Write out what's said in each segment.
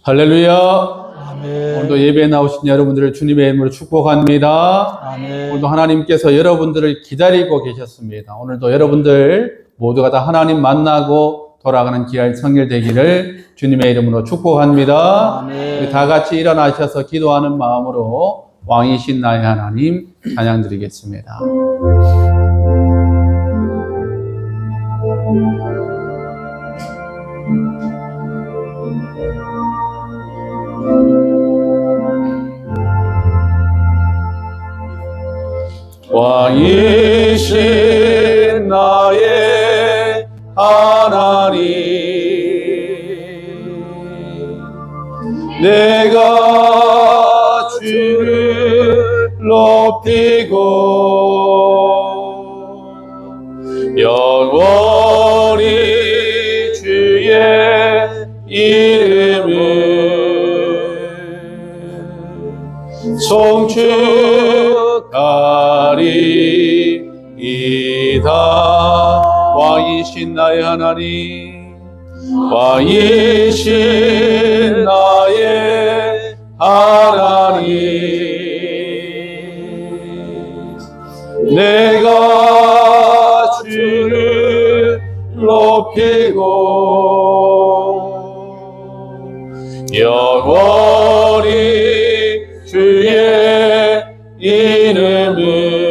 할렐루야. 아멘. 오늘도 예배에 나오신 여러분들을 주님의 이름으로 축복합니다. 아멘. 오늘도 하나님께서 여러분들을 기다리고 계셨습니다. 오늘도 여러분들 모두가 다 하나님 만나고 돌아가는 귀한 성일 되기를 주님의 이름으로 축복합니다. 아멘. 우리 다 같이 일어나셔서 기도하는 마음으로 왕이신 나의 하나님 찬양 드리겠습니다. 왕이신 나의 하나님, 내가 주를 높이고 영원히 주의 이름을 송축하리이다. 왕이신 나의 하나님, 왕이신 나의 하나님, 내가 주를 높이고 영원히 주의 이름을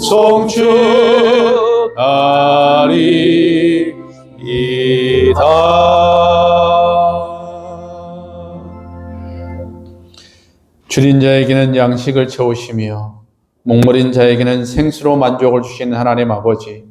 송축하리이다. 줄인 자에게는 양식을 채우시며 목마른 자에게는 생수로 만족을 주시는 하나님 아버지,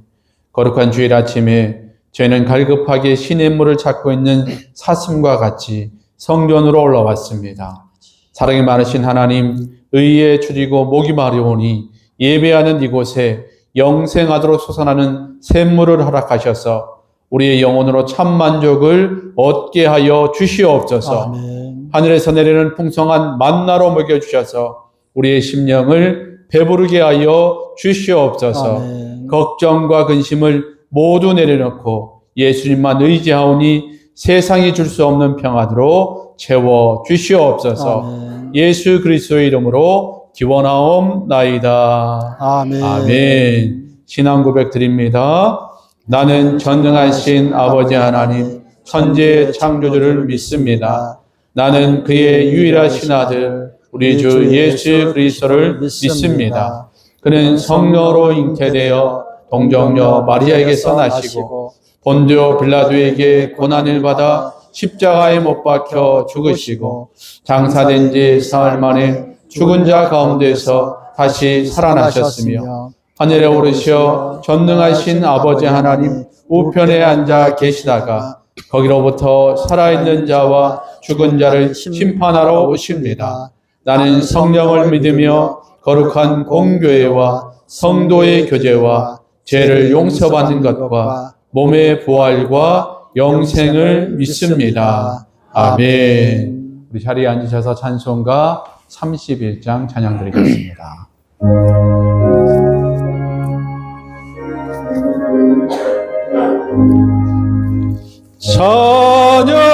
거룩한 주일 아침에 저희는 갈급하게 시냇물을 찾고 있는 사슴과 같이 성전으로 올라왔습니다. 사랑이 많으신 하나님, 의에 줄이고 목이 마려우니 예배하는 이곳에 영생하도록 솟아나는 샘물을 허락하셔서 우리의 영혼으로 참 만족을 얻게 하여 주시옵소서. 아멘. 하늘에서 내리는 풍성한 만나로 먹여주셔서 우리의 심령을 배부르게 하여 주시옵소서. 아멘. 걱정과 근심을 모두 내려놓고 예수님만 의지하오니 세상이 줄 수 없는 평안으로 채워 주시옵소서. 아멘. 예수 그리스도의 이름으로 기원하옵나이다. 아멘. 아멘. 신앙 고백 드립니다. 나는 전능하신 아버지 하나님, 천지의 창조주를 믿습니다. 나는 그의 유일하신 아들, 우리 주 예수 그리스도를 믿습니다. 그는 성령으로 잉태되어 동정녀 마리아에게서 나시고 본디오 빌라도에게 고난을 받아 십자가에 못 박혀 죽으시고 장사된 지 사흘 만에 죽은 자 가운데서 다시 살아나셨으며 하늘에 오르시어 전능하신 아버지 하나님 우편에 앉아 계시다가 거기로부터 살아있는 자와 죽은 자를 심판하러 오십니다. 나는 성령을 믿으며 거룩한 공교회와 성도의 교제와 죄를 용서받는 것과 몸의 부활과 영생을 믿습니다. 아멘. 우리 자리에 앉으셔서 찬송가 31장 찬양 드리겠습니다.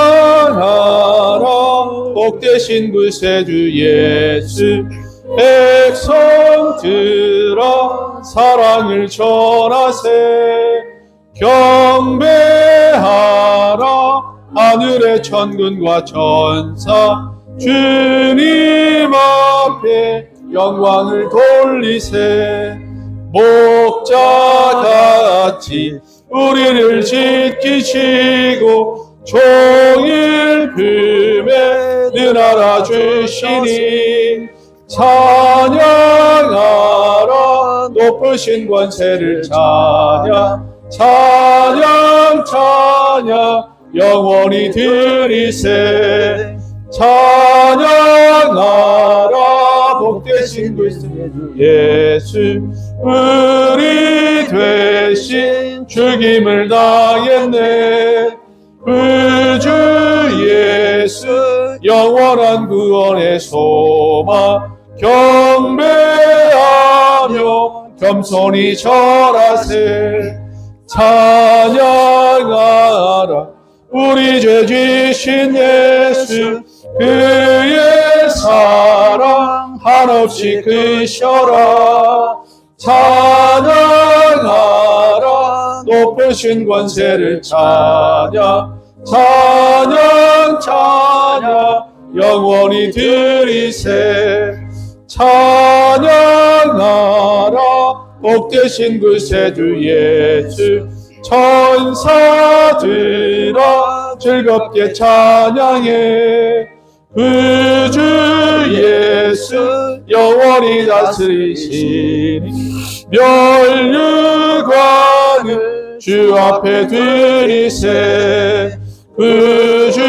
찬양하라 복되신 구세주 예수, 백성들아 사랑을 전하세. 경배하라 하늘의 천군과 천사, 주님 앞에 영광을 돌리세. 목자같이 우리를 지키시고 종일 품에 늘 알아주시니 찬양하라 높으신 권세를 찬양 찬양 찬양 영원히 드리세. 찬양하라 복되신 그리스도 예수, 우리 되신 죽임을 당했네. 그 주 예수 영원한 구원의 소망, 경배하며 겸손히 절하세. 찬양하라 우리 죄 지신 예수 그의 사랑 한없이 크셔라. 찬양하라 높으신 권세를 찬양 찬양 찬양 영원히 들이세. 찬양하라 복되신 그 세주 예수 천사들아 즐겁게 찬양해. 그 주 예수 영원히 다스리시니 멸류관을 주 앞에 들이세. 그 주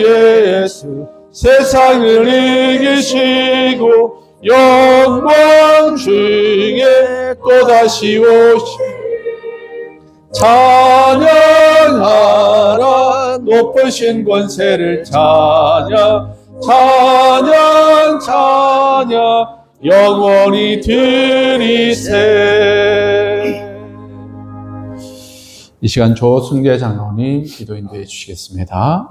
예수 세상을 이기시고 영광 중에 또다시 오시. 찬양하라 높으신 권세를 찬양 찬양 찬양 영원히 들이세. 이 시간 조승계 장로님 기도 인도해 주시겠습니다.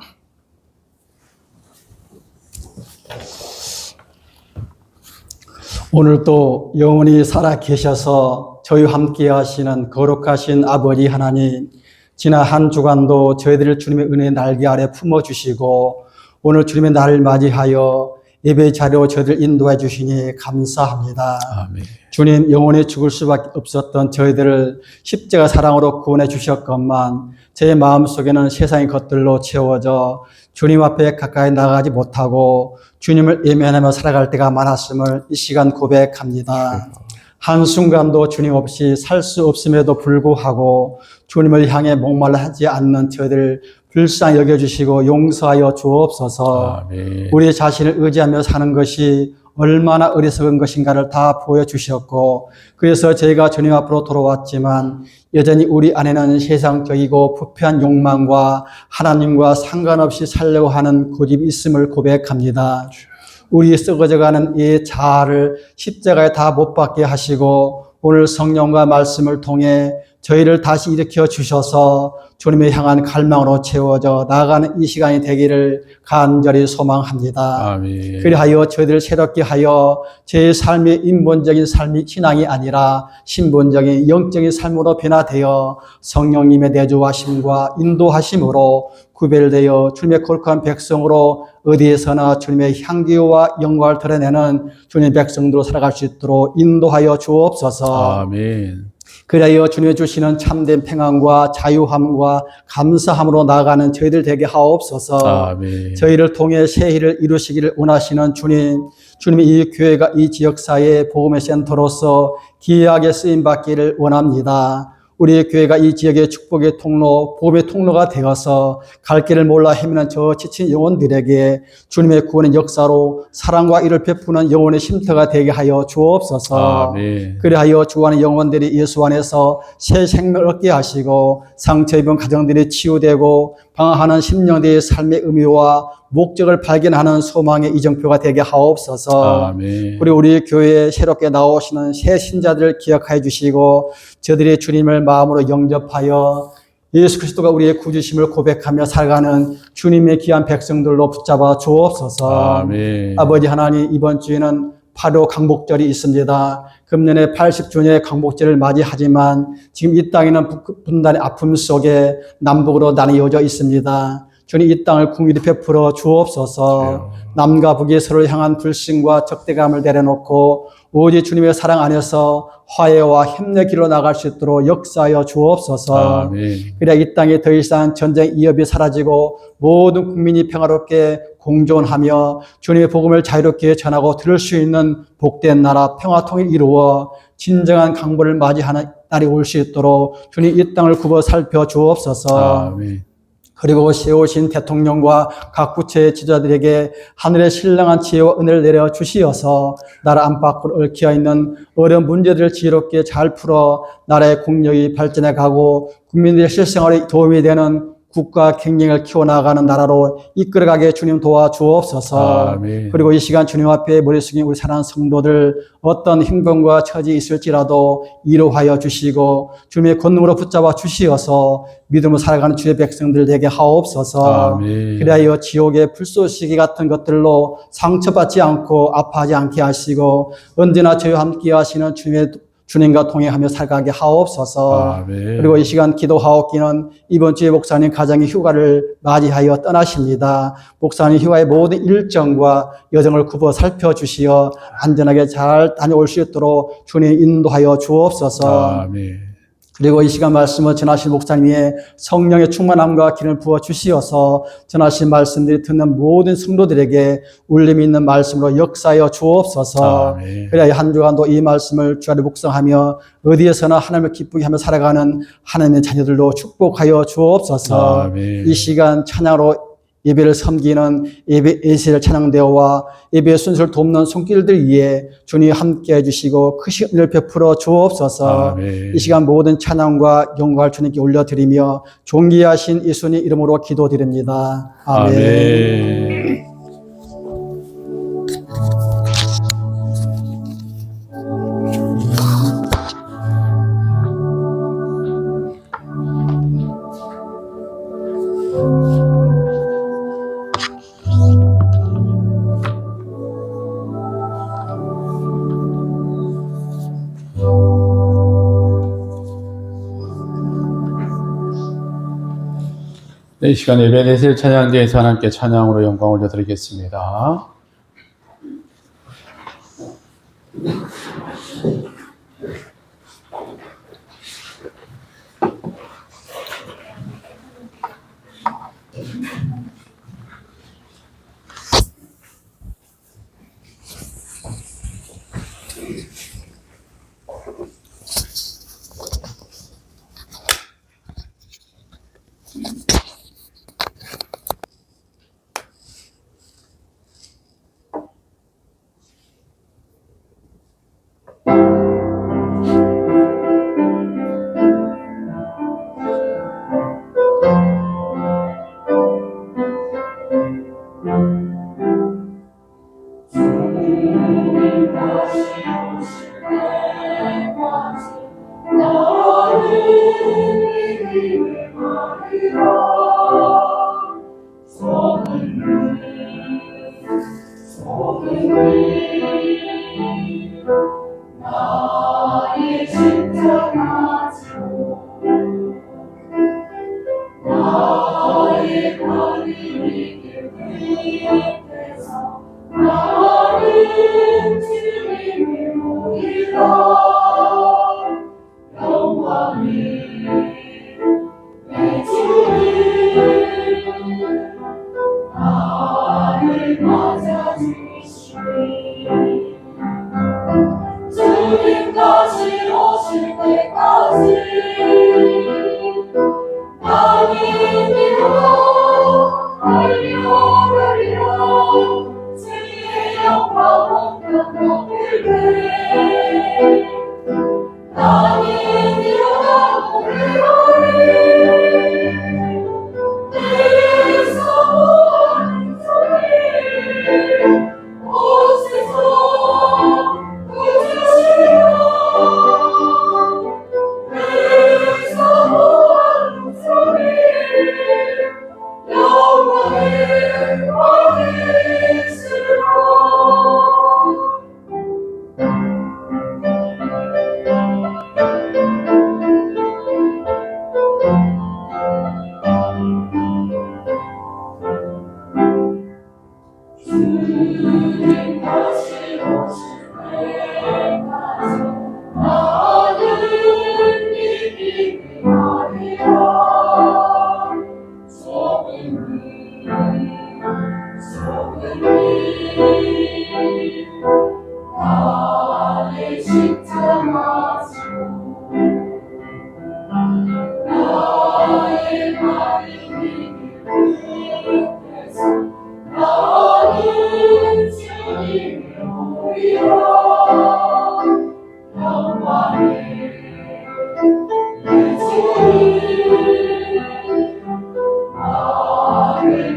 오늘도 영원히 살아 계셔서 저희와 함께 하시는 거룩하신 아버지 하나님, 지난 한 주간도 저희들을 주님의 은혜의 날개 아래 품어주시고 오늘 주님의 날을 맞이하여 예배 자리로 저희들 인도해 주시니 감사합니다. 아멘. 주님, 영원히 죽을 수밖에 없었던 저희들을 십자가 사랑으로 구원해 주셨건만 제 마음속에는 세상의 것들로 채워져 주님 앞에 가까이 나가지 못하고 주님을 예면하며 살아갈 때가 많았음을 이 시간 고백합니다. 한순간도 주님 없이 살 수 없음에도 불구하고 주님을 향해 목말라 하지 않는 저희들 불쌍히 여겨주시고 용서하여 주옵소서. 아멘. 우리 자신을 의지하며 사는 것이 얼마나 어리석은 것인가를 다 보여주셨고 그래서 저희가 주님 앞으로 돌아왔지만 여전히 우리 안에는 세상적이고 부패한 욕망과 하나님과 상관없이 살려고 하는 고집이 있음을 고백합니다. 우리 썩어져가는 이 자아를 십자가에 다 못 박게 하시고 오늘 성령과 말씀을 통해 저희를 다시 일으켜 주셔서 주님을 향한 갈망으로 채워져 나아가는 이 시간이 되기를 간절히 소망합니다. 아멘. 그리하여 저희들을 새롭게 하여 제 삶의 인본적인 삶이 신앙이 아니라 신본적인 영적인 삶으로 변화되어 성령님의 내주하심과 인도하심으로 구별되어 주님의 거룩한 백성으로 어디에서나 주님의 향기와 영광을 드러내는 주님의 백성들로 살아갈 수 있도록 인도하여 주옵소서. 아멘. 그리하여 주님이 주시는 참된 평안과 자유함과 감사함으로 나아가는 저희들 되게 하옵소서. 아멘. 저희를 통해 새 일을 이루시기를 원하시는 주님, 주님의 이 교회가 이 지역사회의 복음의 센터로서 귀하게 쓰임받기를 원합니다. 우리 교회가 이 지역의 축복의 통로, 복음의 통로가 되어서 갈 길을 몰라 헤매는 저 지친 영혼들에게 주님의 구원의 역사로 사랑과 이를 베푸는 영혼의 쉼터가 되게 하여 주옵소서. 아멘. 그리하여 주하는 영혼들이 예수 안에서 새 생명을 얻게 하시고 상처 입은 가정들이 치유되고 방황하는 심령들의 삶의 의미와 목적을 발견하는 소망의 이정표가 되게 하옵소서. 아멘. 그리고 우리 교회에 새롭게 나오시는 새 신자들을 기억하여 주시고 저들이 주님을 마음으로 영접하여 예수 그리스도가 우리의 구주심을 고백하며 살아가는 주님의 귀한 백성들로 붙잡아 주옵소서. 아멘. 아버지 하나님, 이번 주에는 8.5 강복절이 있습니다. 금년에 80주년의 강복절을 맞이하지만 지금 이 땅에는 분단의 아픔 속에 남북으로 나뉘어져 있습니다. 주님, 이 땅을 궁일이 베풀어 주옵소서. 남과 북이 서로를 향한 불신과 적대감을 내려놓고 오직 주님의 사랑 안에서 화해와 협력의 길로 나갈 수 있도록 역사하여 주옵소서. 아멘. 그래야 이 땅에 더 이상 전쟁 위협이 사라지고 모든 국민이 평화롭게 공존하며 주님의 복음을 자유롭게 전하고 들을 수 있는 복된 나라 평화 통일 이루어 진정한 강보를 맞이하는 날이 올 수 있도록 주님 이 땅을 굽어 살펴 주옵소서. 아멘. 그리고 세우신 대통령과 각 부처의 지도자들에게 하늘의 신령한 지혜와 은혜를 내려 주시어서 나라 안팎으로 얽혀 있는 어려운 문제들을 지혜롭게 잘 풀어 나라의 국력이 발전해 가고 국민들의 실생활에 도움이 되는 국가 경쟁을 키워나가는 나라로 이끌어가게 주님 도와주옵소서. 아멘. 그리고 이 시간 주님 앞에 머리 숙인 우리 사랑하는 성도들 어떤 힘듦과 처지에 있을지라도 위로하여 주시고 주님의 권능으로 붙잡아 주시어서 믿음으로 살아가는 주의 백성들 되게 하옵소서. 아멘. 그리하여 지옥의 불쏘시개 같은 것들로 상처받지 않고 아파하지 않게 하시고 언제나 저희와 함께 하시는 주님과 동행하며 살아가게 하옵소서. 아멘. 그리고 이 시간 기도하옵기는 이번 주에 목사님 가정의 휴가를 맞이하여 떠나십니다. 목사님 휴가의 모든 일정과 여정을 굽어 살펴주시어 안전하게 잘 다녀올 수 있도록 주님 인도하여 주옵소서. 아멘. 그리고 이 시간 말씀을 전하신 목사님의 성령의 충만함과 기름을 부어 주시어서 전하신 말씀들이 듣는 모든 성도들에게 울림 있는 말씀으로 역사하여 주옵소서. 아멘. 그래야 한 주간도 이 말씀을 주 안에 묵상하며 어디에서나 하나님을 기쁘게 하며 살아가는 하나님의 자녀들로 축복하여 주옵소서. 아멘. 이 시간 찬양으로 예배를 섬기는 예배 에이스의 찬양대회와 예배의 순서를 돕는 손길들 위에 주님 함께 해주시고 크신 은혜를 베풀어 주옵소서. 아멘. 이 시간 모든 찬양과 영광을 주님께 올려드리며 존귀하신 예수님 이름으로 기도드립니다. 아멘. 아멘. 네, 이 시간 예배드릴 찬양대에서 하나님께 찬양으로 영광 올려드리겠습니다.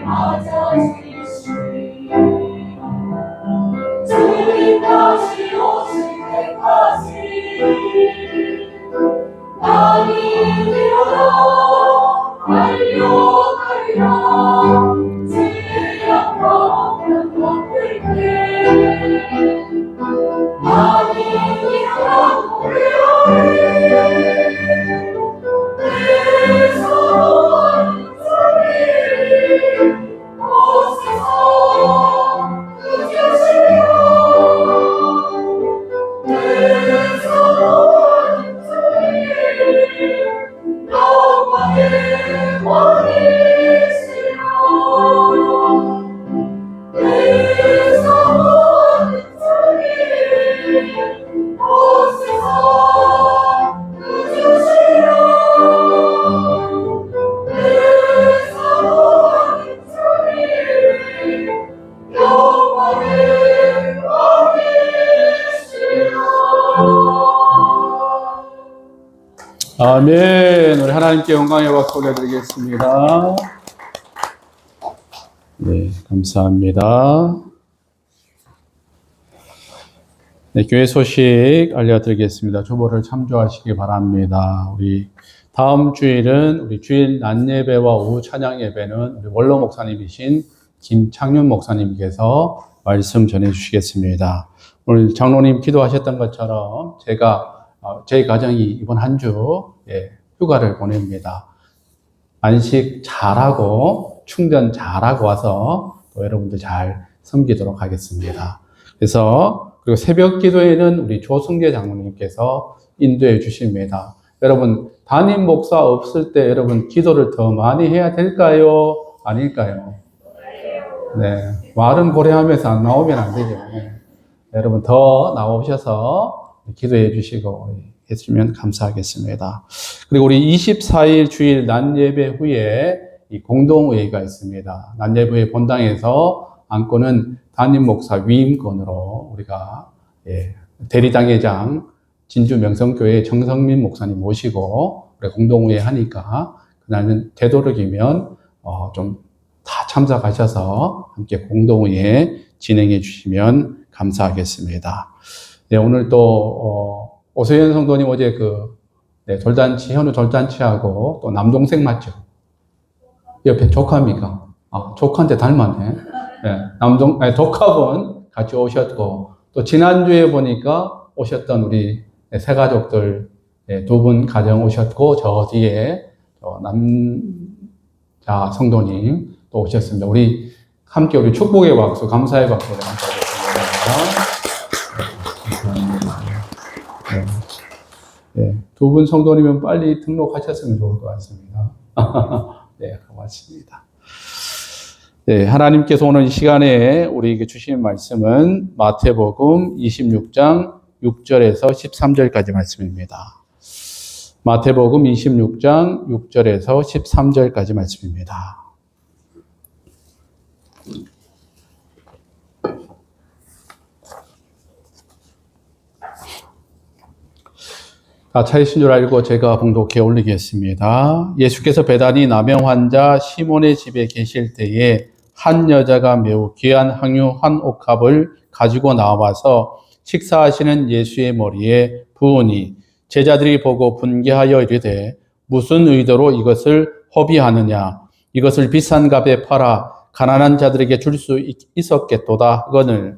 맞아주시 주님 다시 오실 때까지 나는 일어나 달려가리라 주의 영광을 높일게 나는 일어나 노래하리 내 사랑하는 자리 오시소 주시리라 내 사랑하는 자리 영광의 왕이시라 내 사랑하는 자리 오시소 주시리라 내 사랑하는 자리 영광의 왕이시라 아멘. 우리 하나님께 영광의 박수 올려드리겠습니다. 네, 감사합니다. 네, 교회 소식 알려드리겠습니다. 주보를 참조하시기 바랍니다. 우리 다음 주일은 우리 주일 낮 예배와 오후 찬양 예배는 우리 원로 목사님이신 김창윤 목사님께서 말씀 전해 주시겠습니다. 오늘 장로님 기도하셨던 것처럼 저희 가정이 이번 한 주 휴가를 보냅니다. 안식 잘하고 충전 잘하고 와서 또 여러분들 잘 섬기도록 하겠습니다. 그리고 새벽 기도에는 우리 조승재 장로님께서 인도해 주십니다. 여러분, 담임 목사 없을 때 여러분 기도를 더 많이 해야 될까요? 아닐까요? 네, 말은 고려하면서 안 나오면 안 되죠. 여러분 더 나오셔서 기도해 주시고 해주시면 감사하겠습니다. 그리고 우리 24일 주일 낮 예배 후에 이 공동회의가 있습니다. 낮 예배 본당에서 안건은 담임 목사 위임건으로 우리가 대리당회장 진주 명성교회 정성민 목사님 모시고 우리 공동회의 하니까 그날은 되도록이면 좀 다 참석하셔서 함께 공동회의 진행해 주시면 감사하겠습니다. 네, 오늘 또 오세현 성도님 어제 돌잔치, 현우 돌잔치하고 또 남동생 맞죠? 옆에 조카입니까? 조카한테 닮았네. 네, 조카분 같이 오셨고 또 지난주에 보니까 오셨던 우리 세 가족들 두 분 가정 오셨고 저 뒤에 남자 성도님 또 오셨습니다. 우리 함께 우리 축복의 박수, 감사의 박수를 감사드립니다. 네, 두 분 성도님은 빨리 등록하셨으면 좋을 것 같습니다. 네, 고맙습니다. 네, 하나님께서 오늘 이 시간에 우리에게 주신 말씀은 마태복음 26장 6절에서 13절까지 말씀입니다. 마태복음 26장 6절에서 13절까지 말씀입니다. 다 찾으신 줄 알고 제가 봉독해 올리겠습니다. 예수께서 베다니 나병 환자 시몬의 집에 계실 때에 한 여자가 매우 귀한 항유 한 옥합을 가지고 나와서 식사하시는 예수의 머리에 부으니 제자들이 보고 분개하여 이르되 무슨 의도로 이것을 허비하느냐 이것을 비싼 값에 팔아 가난한 자들에게 줄 수 있었겠도다 하거늘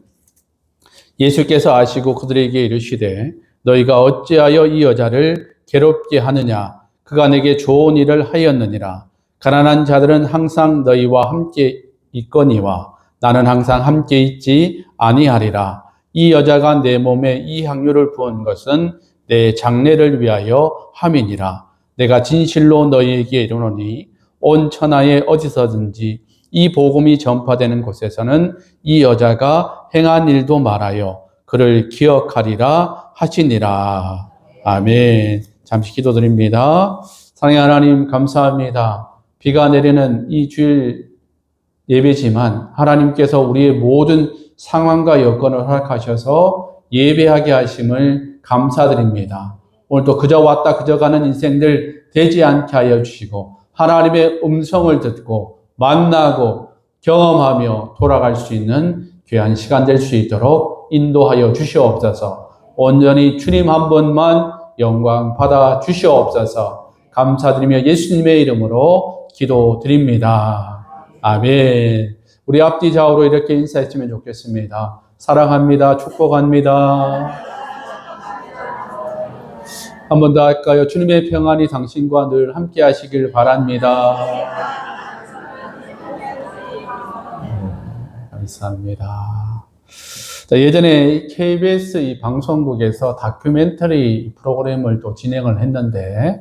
예수께서 아시고 그들에게 이르시되 너희가 어찌하여 이 여자를 괴롭게 하느냐 그가 내게 좋은 일을 하였느니라 가난한 자들은 항상 너희와 함께 있거니와 나는 항상 함께 있지 아니하리라 이 여자가 내 몸에 이 향유를 부은 것은 내 장례를 위하여 함이니라 내가 진실로 너희에게 이르노니 온 천하에 어디서든지 이 복음이 전파되는 곳에서는 이 여자가 행한 일도 말하여 그를 기억하리라 하시니라. 아멘. 잠시 기도드립니다. 사랑의 하나님 감사합니다. 비가 내리는 이 주일 예배지만 하나님께서 우리의 모든 상황과 여건을 허락하셔서 예배하게 하심을 감사드립니다. 오늘도 그저 왔다 그저 가는 인생들 되지 않게 하여 주시고 하나님의 음성을 듣고 만나고 경험하며 돌아갈 수 있는 귀한 시간 될 수 있도록 인도하여 주시옵소서. 온전히 주님 한 분만 영광 받아 주시옵소서. 감사드리며 예수님의 이름으로 기도드립니다. 아멘. 우리 앞뒤 좌우로 이렇게 인사했으면 좋겠습니다. 사랑합니다. 축복합니다. 한 번 더 할까요? 주님의 평안이 당신과 늘 함께 하시길 바랍니다. 감사합니다. 자, 예전에 KBS 이 방송국에서 다큐멘터리 프로그램을 또 진행을 했는데,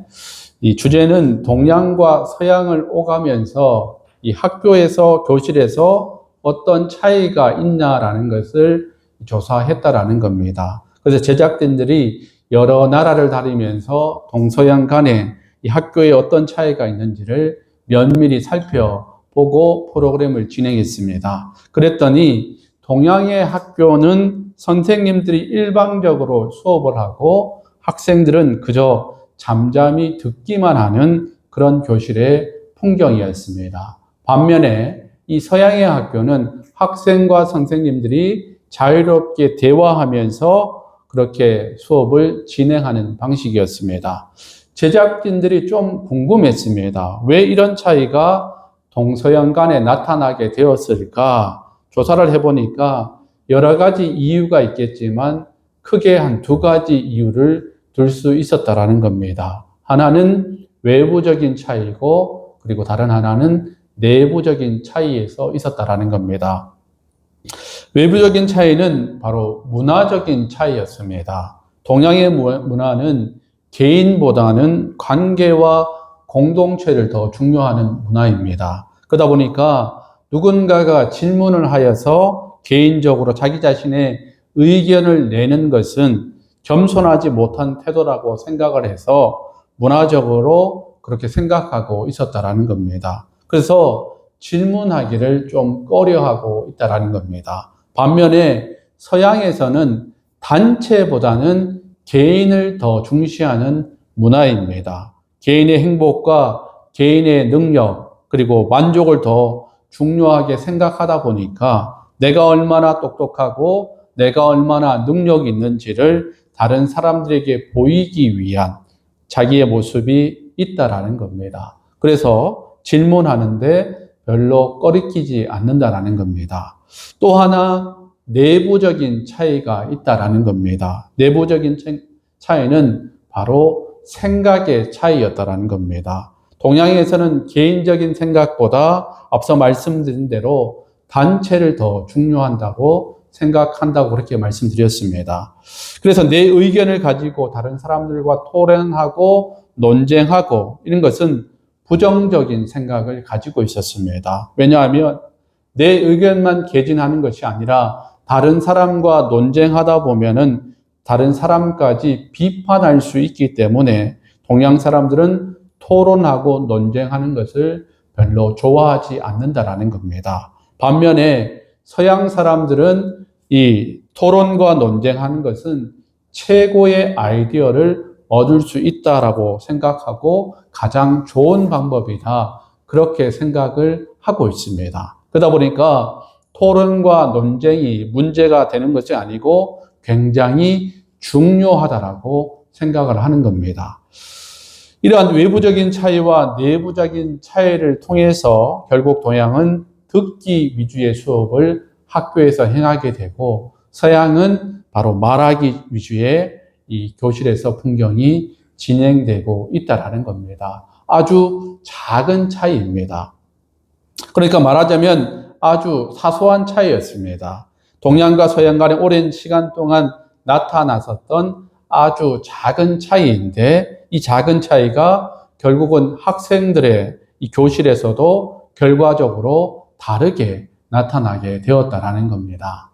이 주제는 동양과 서양을 오가면서 이 학교에서, 교실에서 어떤 차이가 있냐라는 것을 조사했다라는 겁니다. 그래서 제작진들이 여러 나라를 다니면서 동서양 간에 이 학교에 어떤 차이가 있는지를 면밀히 살펴보고 프로그램을 진행했습니다. 그랬더니 동양의 학교는 선생님들이 일방적으로 수업을 하고 학생들은 그저 잠잠히 듣기만 하는 그런 교실의 풍경이었습니다. 반면에 이 서양의 학교는 학생과 선생님들이 자유롭게 대화하면서 그렇게 수업을 진행하는 방식이었습니다. 제작진들이 좀 궁금했습니다. 왜 이런 차이가 동서양 간에 나타나게 되었을까? 조사를 해보니까 여러 가지 이유가 있겠지만 크게 한 두 가지 이유를 들 수 있었다라는 겁니다. 하나는 외부적인 차이고, 그리고 다른 하나는 내부적인 차이에서 있었다라는 겁니다. 외부적인 차이는 바로 문화적인 차이였습니다. 동양의 문화는 개인보다는 관계와 공동체를 더 중요하는 문화입니다. 그러다 보니까 누군가가 질문을 하여서 개인적으로 자기 자신의 의견을 내는 것은 겸손하지 못한 태도라고 생각을 해서 문화적으로 그렇게 생각하고 있었다라는 겁니다. 그래서 질문하기를 좀 꺼려하고 있다라는 겁니다. 반면에 서양에서는 단체보다는 개인을 더 중시하는 문화입니다. 개인의 행복과 개인의 능력, 그리고 만족을 더 중요하게 생각하다 보니까 내가 얼마나 똑똑하고 내가 얼마나 능력이 있는지를 다른 사람들에게 보이기 위한 자기의 모습이 있다라는 겁니다. 그래서 질문하는데 별로 꺼리끼지 않는다라는 겁니다. 또 하나 내부적인 차이가 있다라는 겁니다. 내부적인 차이는 바로 생각의 차이였다라는 겁니다. 동양에서는 개인적인 생각보다 앞서 말씀드린 대로 단체를 더 중요한다고 생각한다고 그렇게 말씀드렸습니다. 그래서 내 의견을 가지고 다른 사람들과 토론하고 논쟁하고 이런 것은 부정적인 생각을 가지고 있었습니다. 왜냐하면 내 의견만 개진하는 것이 아니라 다른 사람과 논쟁하다 보면은 다른 사람까지 비판할 수 있기 때문에 동양 사람들은 토론하고 논쟁하는 것을 별로 좋아하지 않는다라는 겁니다. 반면에 서양 사람들은 이 토론과 논쟁하는 것은 최고의 아이디어를 얻을 수 있다라고 생각하고 가장 좋은 방법이다. 그렇게 생각을 하고 있습니다. 그러다 보니까 토론과 논쟁이 문제가 되는 것이 아니고 굉장히 중요하다라고 생각을 하는 겁니다. 이러한 외부적인 차이와 내부적인 차이를 통해서 결국 동양은 듣기 위주의 수업을 학교에서 행하게 되고 서양은 바로 말하기 위주의 이 교실에서 풍경이 진행되고 있다라는 겁니다. 아주 작은 차이입니다. 그러니까 말하자면 아주 사소한 차이였습니다. 동양과 서양 간의 오랜 시간 동안 나타났었던 아주 작은 차이인데 이 작은 차이가 결국은 학생들의 이 교실에서도 결과적으로 다르게 나타나게 되었다라는 겁니다.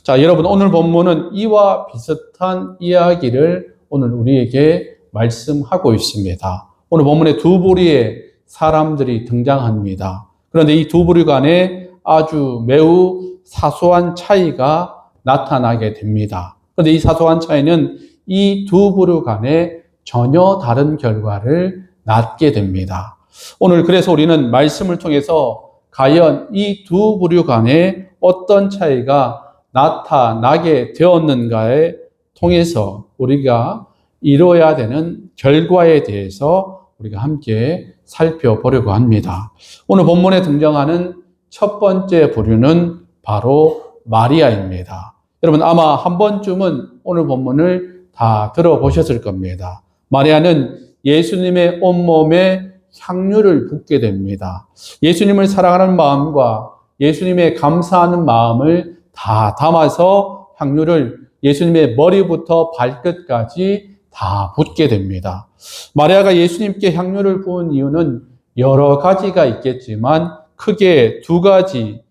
자, 여러분 오늘 본문은 이와 비슷한 이야기를 오늘 우리에게 말씀하고 있습니다. 오늘 본문에 두 부류의 사람들이 등장합니다. 그런데 이 두 부류 간에 아주 매우 사소한 차이가 나타나게 됩니다. 그런데 이 사소한 차이는 이 두 부류 간에 전혀 다른 결과를 낳게 됩니다. 오늘 그래서 우리는 말씀을 통해서 과연 이 두 부류 간에 어떤 차이가 나타나게 되었는가에 통해서 우리가 이뤄야 되는 결과에 대해서 우리가 함께 살펴보려고 합니다. 오늘 본문에 등장하는 첫 번째 부류는 바로 마리아입니다. 여러분 아마 한 번쯤은 오늘 본문을 다 들어보셨을 겁니다. 마리아는 예수님의 온몸에 향유를 붓게 됩니다. 예수님을 사랑하는 마음과 예수님의 감사하는 마음을 다 담아서 향유를 예수님의 머리부터 발끝까지 다 붓게 됩니다. 마리아가 예수님께 향유를 부은 이유는 여러 가지가 있겠지만 크게 두 가지를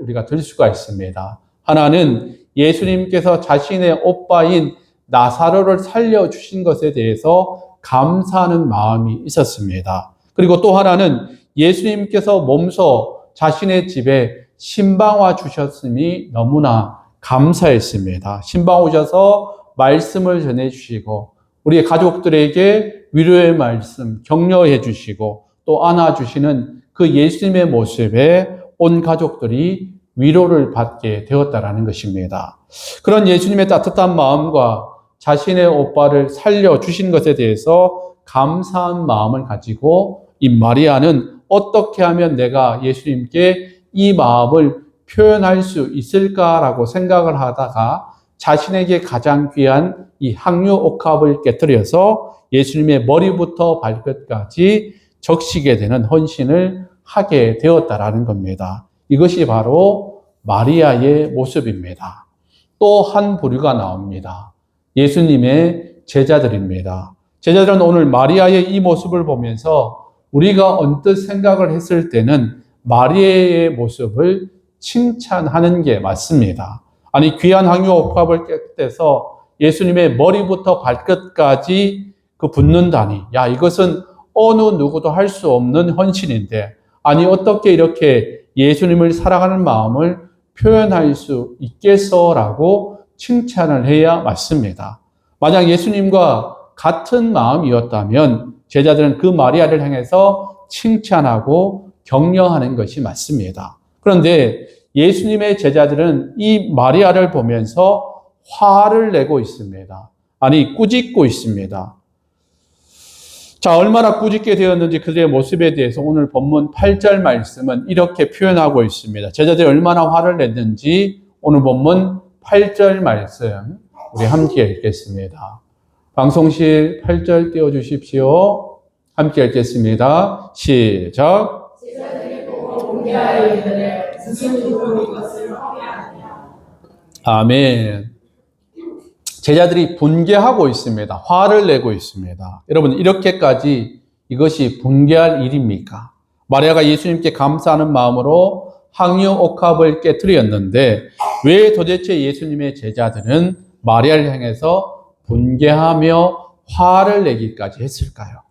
우리가 들 수가 있습니다. 하나는 예수님께서 자신의 오빠인 나사로를 살려주신 것에 대해서 감사하는 마음이 있었습니다. 그리고 또 하나는 예수님께서 몸소 자신의 집에 신방와 주셨음이 너무나 감사했습니다. 신방 오셔서 말씀을 전해주시고 우리의 가족들에게 위로의 말씀, 격려해 주시고 또 안아주시는 그 예수님의 모습에 온 가족들이 위로를 받게 되었다라는 것입니다. 그런 예수님의 따뜻한 마음과 자신의 오빠를 살려주신 것에 대해서 감사한 마음을 가지고 이 마리아는 어떻게 하면 내가 예수님께 이 마음을 표현할 수 있을까라고 생각을 하다가 자신에게 가장 귀한 이 향유 옥합을 깨뜨려서 예수님의 머리부터 발끝까지 적시게 되는 헌신을 하게 되었다라는 겁니다. 이것이 바로 마리아의 모습입니다. 또 한 부류가 나옵니다. 예수님의 제자들입니다. 제자들은 오늘 마리아의 이 모습을 보면서 우리가 언뜻 생각을 했을 때는 마리아의 모습을 칭찬하는 게 맞습니다. 아니 귀한 향유 옥합을 깨뜨려서 예수님의 머리부터 발끝까지 그 붓는다니, 야 이것은 어느 누구도 할 수 없는 헌신인데, 아니 어떻게 이렇게 예수님을 사랑하는 마음을 표현할 수 있겠어라고 칭찬을 해야 맞습니다. 만약 예수님과 같은 마음이었다면 제자들은 그 마리아를 향해서 칭찬하고 격려하는 것이 맞습니다. 그런데 예수님의 제자들은 이 마리아를 보면서 화를 내고 있습니다. 아니 꾸짖고 있습니다. 자, 얼마나 꾸짖게 되었는지 그들의 모습에 대해서 오늘 본문 8절 말씀은 이렇게 표현하고 있습니다. 제자들이 얼마나 화를 냈는지 오늘 본문 8절 말씀 우리 함께 읽겠습니다. 방송실 8절 띄워주십시오. 함께 읽겠습니다. 시작. 제자들이 보고 공개하여 이르되 무슨 이유로 이것을 허비하느냐. 아멘. 제자들이 분개하고 있습니다. 화를 내고 있습니다. 여러분 이렇게까지 이것이 분개할 일입니까? 마리아가 예수님께 감사하는 마음으로 향유 옥합을 깨뜨렸는데 왜 도대체 예수님의 제자들은 마리아를 향해서 분개하며 화를 내기까지 했을까요?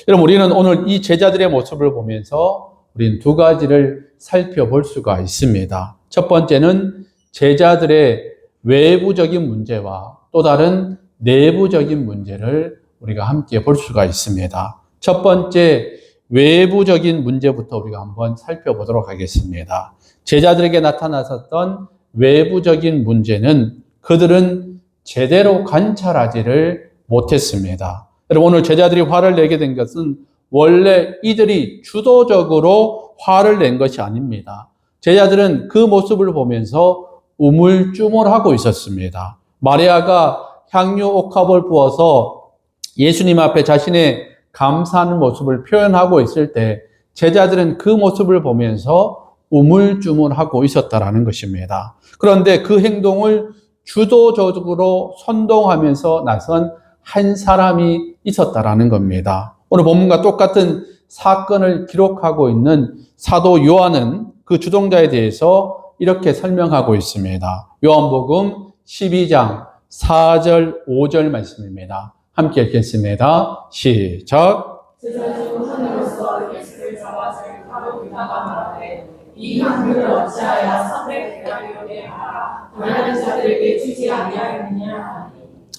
여러분 우리는 오늘 이 제자들의 모습을 보면서 우리는 두 가지를 살펴볼 수가 있습니다. 첫 번째는 제자들의 외부적인 문제와 또 다른 내부적인 문제를 우리가 함께 볼 수가 있습니다. 첫 번째 외부적인 문제부터 우리가 한번 살펴보도록 하겠습니다. 제자들에게 나타났었던 외부적인 문제는 그들은 제대로 관찰하지를 못했습니다. 여러분 오늘 제자들이 화를 내게 된 것은 원래 이들이 주도적으로 화를 낸 것이 아닙니다. 제자들은 그 모습을 보면서 우물쭈물하고 있었습니다. 마리아가 향유 옥합을 부어서 예수님 앞에 자신의 감사하는 모습을 표현하고 있을 때 제자들은 그 모습을 보면서 우물쭈물하고 있었다라는 것입니다. 그런데 그 행동을 주도적으로 선동하면서 나선 한 사람이 있었다라는 겁니다. 오늘 본문과 똑같은 사건을 기록하고 있는 사도 요한은 그 주동자에 대해서 이렇게 설명하고 있습니다. 요한복음 12장 4절 5절 말씀입니다. 함께 읽겠습니다. 시작. 제자 중 하나로서 예수를 잡아 바로 그다가 말하되 이 향유를 어찌하여 300데나리온에 팔아 가난한 자들에게 주지 아니하였느냐.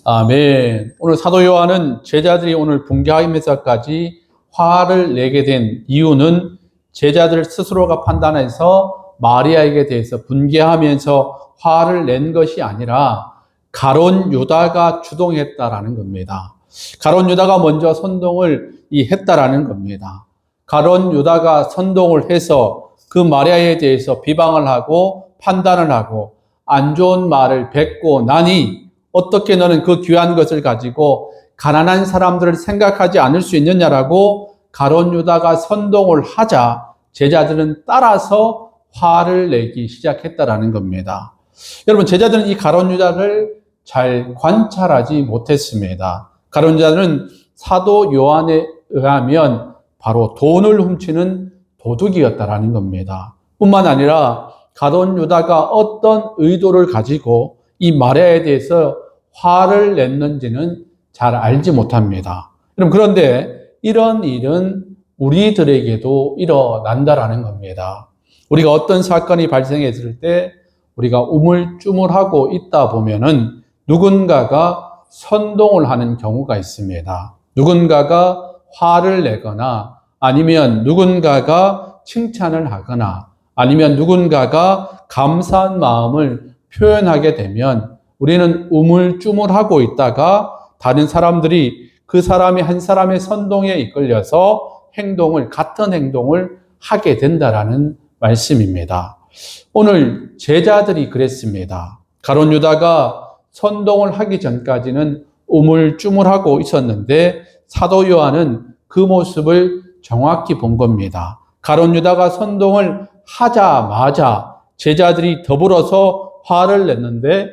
아멘. 오늘 사도 요한은 제자들이 오늘 분개하면서까지 화를 내게 된 이유는 제자들 스스로가 판단해서 마리아에게 대해서 분개하면서 화를 낸 것이 아니라 가룟 유다가 주동했다라는 겁니다. 가룟 유다가 먼저 선동을 했다라는 겁니다. 가룟 유다가 선동을 해서 그 마리아에 대해서 비방을 하고 판단을 하고 안 좋은 말을 뱉고 나니 어떻게 너는 그 귀한 것을 가지고 가난한 사람들을 생각하지 않을 수 있느냐라고 가룟 유다가 선동을 하자 제자들은 따라서 화를 내기 시작했다라는 겁니다. 여러분, 제자들은 이 가룟 유다를 잘 관찰하지 못했습니다. 가룟 유다는 사도 요한에 의하면 바로 돈을 훔치는 도둑이었다라는 겁니다. 뿐만 아니라 가룟 유다가 어떤 의도를 가지고 이 마리아에 대해서 화를 냈는지는 잘 알지 못합니다. 그런데 이런 일은 우리들에게도 일어난다라는 겁니다. 우리가 어떤 사건이 발생했을 때 우리가 우물쭈물하고 있다 보면은 누군가가 선동을 하는 경우가 있습니다. 누군가가 화를 내거나 아니면 누군가가 칭찬을 하거나 아니면 누군가가 감사한 마음을 표현하게 되면 우리는 우물쭈물하고 있다가 다른 사람들이 그 사람이 한 사람의 선동에 이끌려서 같은 행동을 하게 된다라는 말씀입니다. 오늘 제자들이 그랬습니다. 가룟 유다가 선동을 하기 전까지는 우물쭈물하고 있었는데 사도 요한은 그 모습을 정확히 본 겁니다. 가룟 유다가 선동을 하자마자 제자들이 더불어서 화를 냈는데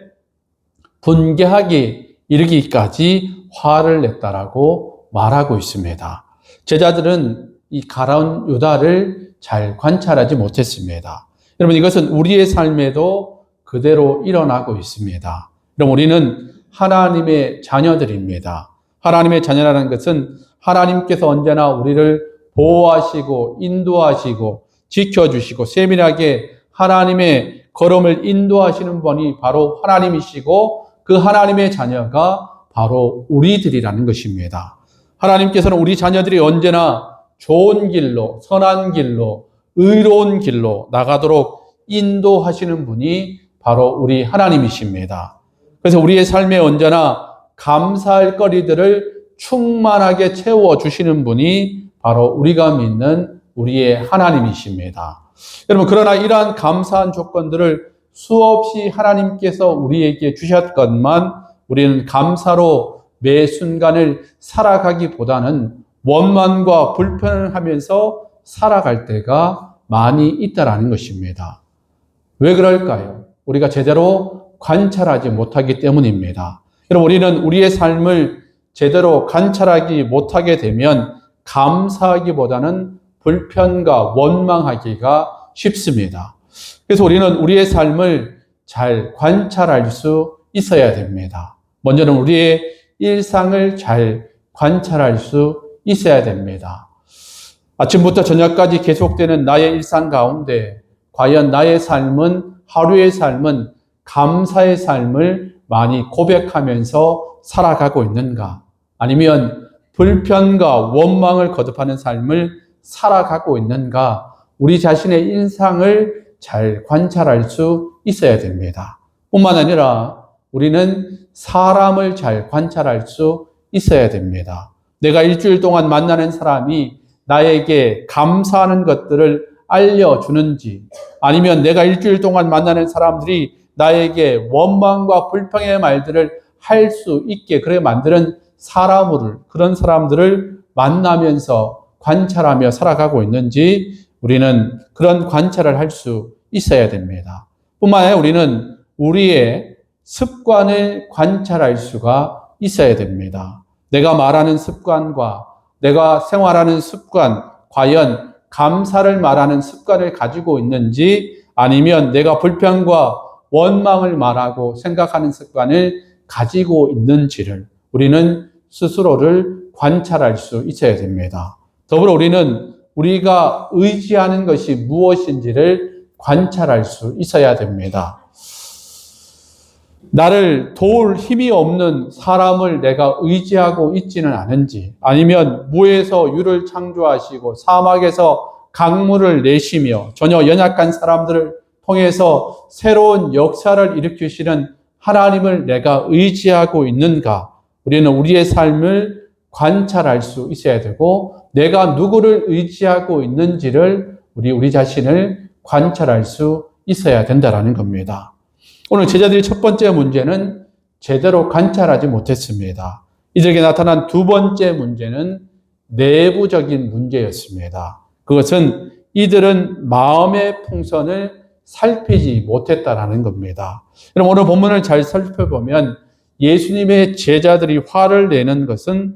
분개하기 이르기까지 화를 냈다라고 말하고 있습니다. 제자들은 이 가룟 유다를 잘 관찰하지 못했습니다. 여러분, 이것은 우리의 삶에도 그대로 일어나고 있습니다. 그럼 우리는 하나님의 자녀들입니다. 하나님의 자녀라는 것은 하나님께서 언제나 우리를 보호하시고 인도하시고 지켜주시고 세밀하게 하나님의 걸음을 인도하시는 분이 바로 하나님이시고 그 하나님의 자녀가 바로 우리들이라는 것입니다. 하나님께서는 우리 자녀들이 언제나 좋은 길로, 선한 길로, 의로운 길로 나가도록 인도하시는 분이 바로 우리 하나님이십니다. 그래서 우리의 삶에 언제나 감사할 거리들을 충만하게 채워주시는 분이 바로 우리가 믿는 우리의 하나님이십니다. 여러분, 그러나 이러한 감사한 조건들을 수없이 하나님께서 우리에게 주셨건만 우리는 감사로 매 순간을 살아가기보다는 원망과 불편을 하면서 살아갈 때가 많이 있다라는 것입니다. 왜 그럴까요? 우리가 제대로 관찰하지 못하기 때문입니다. 여러분, 우리는 우리의 삶을 제대로 관찰하지 못하게 되면 감사하기보다는 불편과 원망하기가 쉽습니다. 그래서 우리는 우리의 삶을 잘 관찰할 수 있어야 됩니다. 먼저는 우리의 일상을 잘 관찰할 수 있어야 됩니다. 아침부터 저녁까지 계속되는 나의 일상 가운데 과연 나의 삶은, 하루의 삶은 감사의 삶을 많이 고백하면서 살아가고 있는가? 아니면 불편과 원망을 거듭하는 삶을 살아가고 있는가? 우리 자신의 일상을 잘 관찰할 수 있어야 됩니다. 뿐만 아니라 우리는 사람을 잘 관찰할 수 있어야 됩니다. 내가 일주일 동안 만나는 사람이 나에게 감사하는 것들을 알려주는지, 아니면 내가 일주일 동안 만나는 사람들이 나에게 원망과 불평의 말들을 할 수 있게 그렇게 만드는 그런 사람들을 만나면서 관찰하며 살아가고 있는지 우리는 그런 관찰을 할 수 있어야 됩니다. 뿐만 아니라 우리는 우리의 습관을 관찰할 수가 있어야 됩니다. 내가 말하는 습관과 내가 생활하는 습관, 과연 감사를 말하는 습관을 가지고 있는지 아니면 내가 불평과 원망을 말하고 생각하는 습관을 가지고 있는지를 우리는 스스로를 관찰할 수 있어야 됩니다. 더불어 우리는 우리가 의지하는 것이 무엇인지를 관찰할 수 있어야 됩니다. 나를 도울 힘이 없는 사람을 내가 의지하고 있지는 않은지, 아니면 무에서 유를 창조하시고 사막에서 강물을 내시며 전혀 연약한 사람들을 통해서 새로운 역사를 일으키시는 하나님을 내가 의지하고 있는가? 우리는 우리의 삶을 관찰할 수 있어야 되고 내가 누구를 의지하고 있는지를 우리 자신을 관찰할 수 있어야 된다는 겁니다. 오늘 제자들의 첫 번째 문제는 제대로 관찰하지 못했습니다. 이들에게 나타난 두 번째 문제는 내부적인 문제였습니다. 그것은 이들은 마음의 풍선을 살피지 못했다라는 겁니다. 여러분, 오늘 본문을 잘 살펴보면 예수님의 제자들이 화를 내는 것은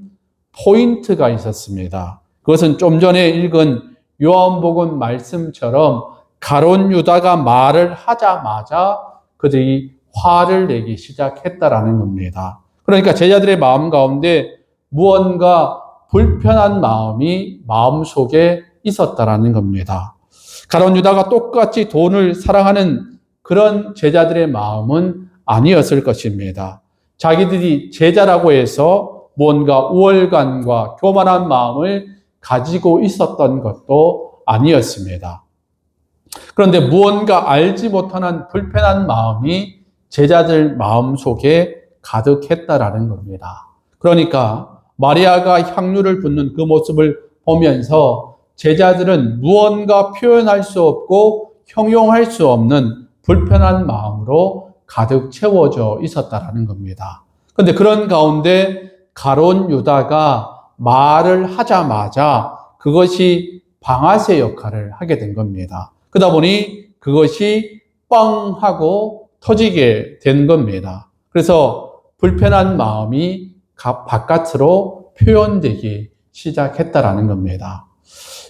포인트가 있었습니다. 그것은 좀 전에 읽은 요한복음 말씀처럼 가룟 유다가 말을 하자마자 그들이 화를 내기 시작했다라는 겁니다. 그러니까 제자들의 마음 가운데 무언가 불편한 마음이 마음속에 있었다라는 겁니다. 가룟 유다가 똑같이 돈을 사랑하는 그런 제자들의 마음은 아니었을 것입니다. 자기들이 제자라고 해서 무언가 우월감과 교만한 마음을 가지고 있었던 것도 아니었습니다. 그런데 무언가 알지 못하는 불편한 마음이 제자들 마음속에 가득했다라는 겁니다. 그러니까 마리아가 향유를 붓는 그 모습을 보면서 제자들은 무언가 표현할 수 없고 형용할 수 없는 불편한 마음으로 가득 채워져 있었다라는 겁니다. 그런데 그런 가운데 가룟 유다가 말을 하자마자 그것이 방아쇠 역할을 하게 된 겁니다. 그러다 보니 그것이 뻥 하고 터지게 된 겁니다. 그래서 불편한 마음이 바깥으로 표현되기 시작했다라는 겁니다.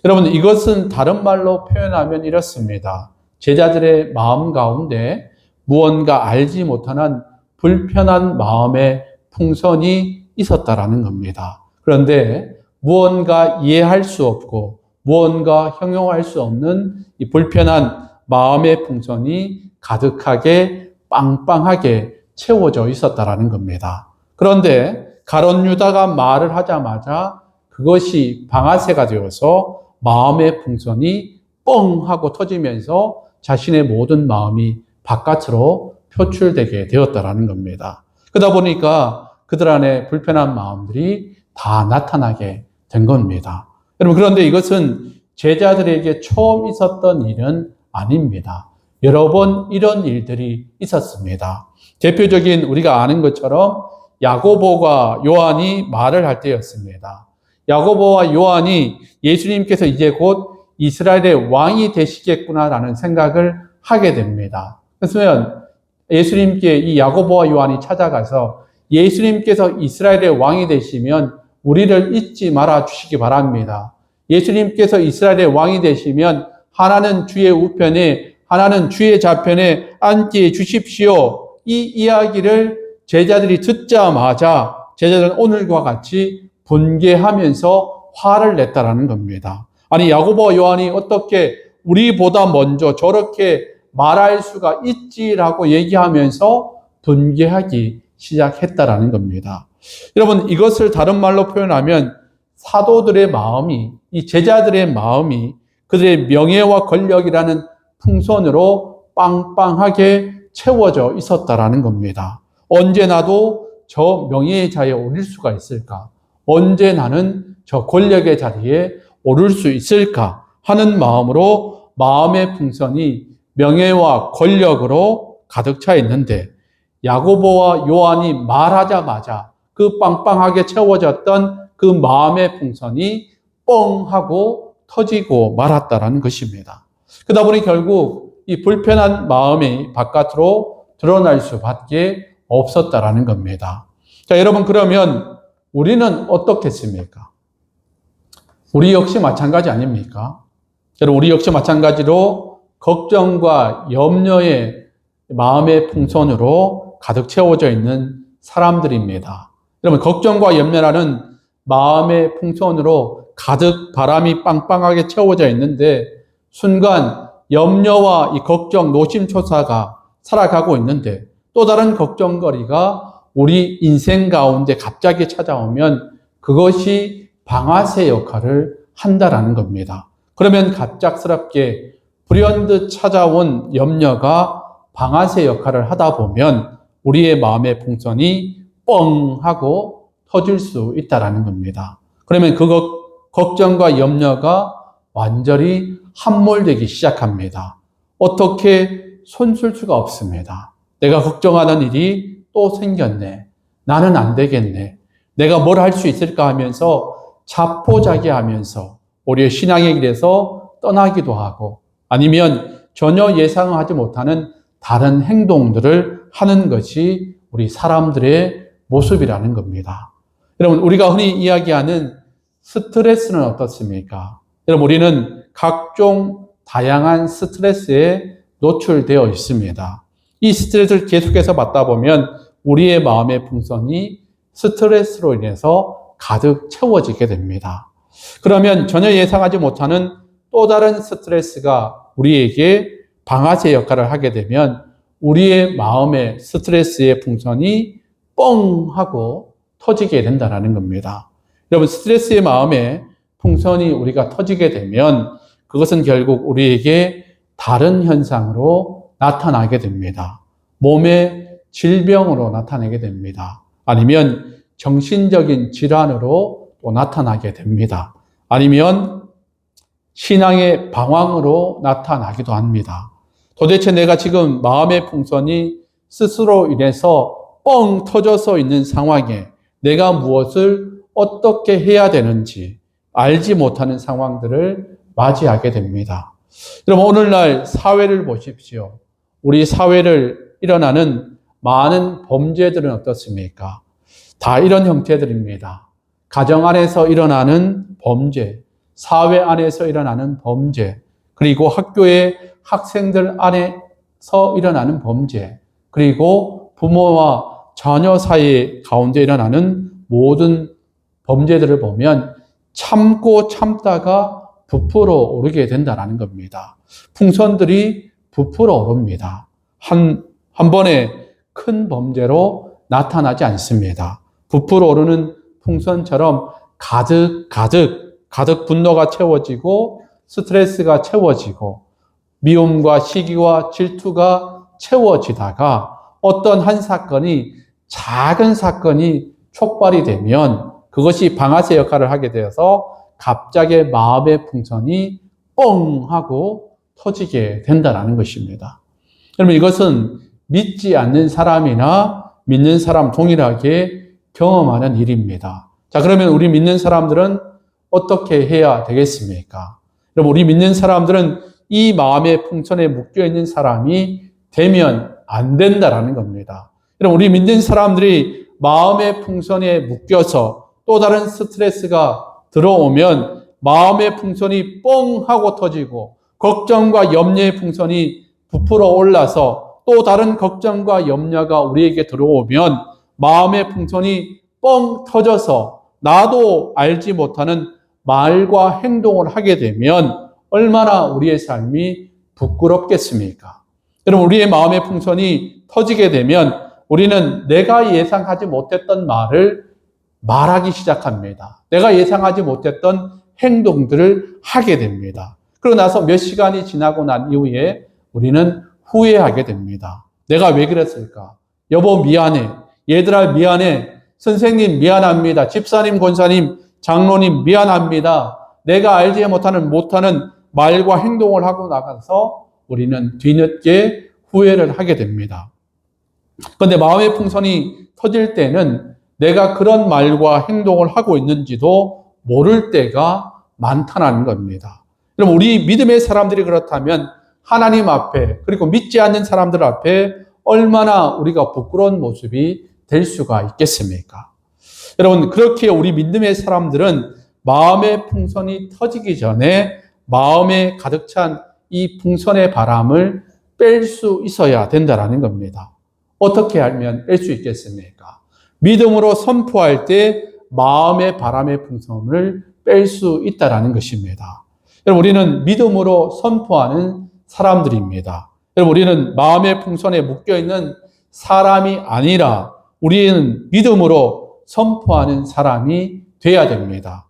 여러분, 이것은 다른 말로 표현하면 이렇습니다. 제자들의 마음 가운데 무언가 알지 못하는 불편한 마음의 풍선이 있었다라는 겁니다. 그런데 무언가 이해할 수 없고 무언가 형용할 수 없는 이 불편한 마음의 풍선이 가득하게 빵빵하게 채워져 있었다라는 겁니다. 그런데 가룟 유다가 말을 하자마자 그것이 방아쇠가 되어서 마음의 풍선이 뻥 하고 터지면서 자신의 모든 마음이 바깥으로 표출되게 되었다라는 겁니다. 그러다 보니까 그들 안에 불편한 마음들이 다 나타나게 된 겁니다. 여러분, 그런데 이것은 제자들에게 처음 있었던 일은 아닙니다. 여러 번 이런 일들이 있었습니다. 대표적인 우리가 아는 것처럼 야고보와 요한이 말을 할 때였습니다. 야고보와 요한이 예수님께서 이제 곧 이스라엘의 왕이 되시겠구나라는 생각을 하게 됩니다. 그래서 예수님께 이 야고보와 요한이 찾아가서 예수님께서 이스라엘의 왕이 되시면 우리를 잊지 말아 주시기 바랍니다. 예수님께서 이스라엘의 왕이 되시면 하나는 주의 우편에 하나는 주의 좌편에 앉게 해 주십시오. 이 이야기를 제자들이 듣자마자 제자들은 오늘과 같이 분개하면서 화를 냈다라는 겁니다. 아니, 야고보와 요한이 어떻게 우리보다 먼저 저렇게 말할 수가 있지라고 얘기하면서 분개하기 시작했다라는 겁니다. 여러분, 이것을 다른 말로 표현하면 사도들의 마음이, 이 제자들의 마음이 그들의 명예와 권력이라는 풍선으로 빵빵하게 채워져 있었다라는 겁니다. 언제 나도 저 명예의 자리에 오를 수가 있을까? 언제 나는 저 권력의 자리에 오를 수 있을까? 하는 마음으로 마음의 풍선이 명예와 권력으로 가득 차 있는데 야고보와 요한이 말하자마자 그 빵빵하게 채워졌던 그 마음의 풍선이 뻥 하고 터지고 말았다라는 것입니다. 그러다 보니 결국 이 불편한 마음이 바깥으로 드러날 수밖에 없었다라는 겁니다. 자, 여러분, 그러면 우리는 어떻겠습니까? 우리 역시 마찬가지 아닙니까? 여러분, 우리 역시 마찬가지로 걱정과 염려의 마음의 풍선으로 가득 채워져 있는 사람들입니다. 여러분, 걱정과 염려라는 마음의 풍선으로 가득 바람이 빵빵하게 채워져 있는데 순간 염려와 이 걱정, 노심초사가 살아가고 있는데 또 다른 걱정거리가 우리 인생 가운데 갑자기 찾아오면 그것이 방아쇠 역할을 한다라는 겁니다. 그러면 갑작스럽게 불현듯 찾아온 염려가 방아쇠 역할을 하다 보면 우리의 마음의 풍선이 뻥 하고 터질 수 있다는 겁니다. 그러면 그 걱정과 염려가 완전히 함몰되기 시작합니다. 어떻게 손쓸 수가 없습니다. 내가 걱정하는 일이 또 생겼네. 나는 안 되겠네. 내가 뭘 할 수 있을까 하면서 자포자기하면서 우리의 신앙의 길에서 떠나기도 하고 아니면 전혀 예상하지 못하는 다른 행동들을 하는 것이 우리 사람들의 모습이라는 겁니다. 여러분, 우리가 흔히 이야기하는 스트레스는 어떻습니까? 여러분, 우리는 각종 다양한 스트레스에 노출되어 있습니다. 이 스트레스를 계속해서 받다 보면 우리의 마음의 풍선이 스트레스로 인해서 가득 채워지게 됩니다. 그러면 전혀 예상하지 못하는 또 다른 스트레스가 우리에게 방아쇠 역할을 하게 되면 우리의 마음의 스트레스의 풍선이 뻥 하고 터지게 된다는 겁니다. 여러분, 스트레스의 마음의 풍선이 우리가 터지게 되면 그것은 결국 우리에게 다른 현상으로 나타나게 됩니다. 몸의 질병으로 나타나게 됩니다. 아니면 정신적인 질환으로 또 나타나게 됩니다. 아니면 신앙의 방황으로 나타나기도 합니다. 도대체 내가 지금 마음의 풍선이 스스로 인해서 뻥 터져서 있는 상황에 내가 무엇을 어떻게 해야 되는지 알지 못하는 상황들을 맞이하게 됩니다. 여러분, 오늘날 사회를 보십시오. 우리 사회를 일어나는 많은 범죄들은 어떻습니까? 다 이런 형태들입니다. 가정 안에서 일어나는 범죄, 사회 안에서 일어나는 범죄, 그리고 학교의 학생들 안에서 일어나는 범죄, 그리고 부모와 자녀 사이 가운데 일어나는 모든 범죄들을 보면 참고 참다가 부풀어 오르게 된다는 겁니다. 풍선들이 부풀어 오릅니다. 한 번에 큰 범죄로 나타나지 않습니다. 부풀어 오르는 풍선처럼 가득 분노가 채워지고 스트레스가 채워지고 미움과 시기와 질투가 채워지다가 어떤 한 사건이 작은 사건이 촉발이 되면 그것이 방아쇠 역할을 하게 되어서 갑자기 마음의 풍선이 뻥 하고 터지게 된다는 것입니다. 여러분, 이것은 믿지 않는 사람이나 믿는 사람 동일하게 경험하는 일입니다. 자, 그러면 우리 믿는 사람들은 어떻게 해야 되겠습니까? 여러분, 우리 믿는 사람들은 이 마음의 풍선에 묶여 있는 사람이 되면 안 된다라는 겁니다. 여러분, 우리 믿는 사람들이 마음의 풍선에 묶여서 또 다른 스트레스가 들어오면 마음의 풍선이 뻥 하고 터지고 걱정과 염려의 풍선이 부풀어 올라서 또 다른 걱정과 염려가 우리에게 들어오면 마음의 풍선이 뻥 터져서 나도 알지 못하는 말과 행동을 하게 되면 얼마나 우리의 삶이 부끄럽겠습니까? 여러분, 우리의 마음의 풍선이 터지게 되면 우리는 내가 예상하지 못했던 말을 말하기 시작합니다. 내가 예상하지 못했던 행동들을 하게 됩니다. 그러고 나서 몇 시간이 지나고 난 이후에 우리는 후회하게 됩니다. 내가 왜 그랬을까? 여보 미안해. 얘들아 미안해. 선생님 미안합니다. 집사님, 권사님, 장로님 미안합니다. 내가 알지 못하는 말과 행동을 하고 나가서 우리는 뒤늦게 후회를 하게 됩니다. 그런데 마음의 풍선이 터질 때는 내가 그런 말과 행동을 하고 있는지도 모를 때가 많다는 겁니다. 그럼 우리 믿음의 사람들이 그렇다면 하나님 앞에 그리고 믿지 않는 사람들 앞에 얼마나 우리가 부끄러운 모습이 될 수가 있겠습니까? 여러분, 그렇게 우리 믿음의 사람들은 마음의 풍선이 터지기 전에 마음에 가득 찬 이 풍선의 바람을 뺄 수 있어야 된다는 겁니다. 어떻게 하면 뺄 수 있겠습니까? 믿음으로 선포할 때 마음의 바람의 풍선을 뺄 수 있다는 것입니다. 여러분, 우리는 믿음으로 선포하는 사람들입니다. 여러분, 우리는 마음의 풍선에 묶여있는 사람이 아니라 우리는 믿음으로 선포하는 사람이 돼야 됩니다.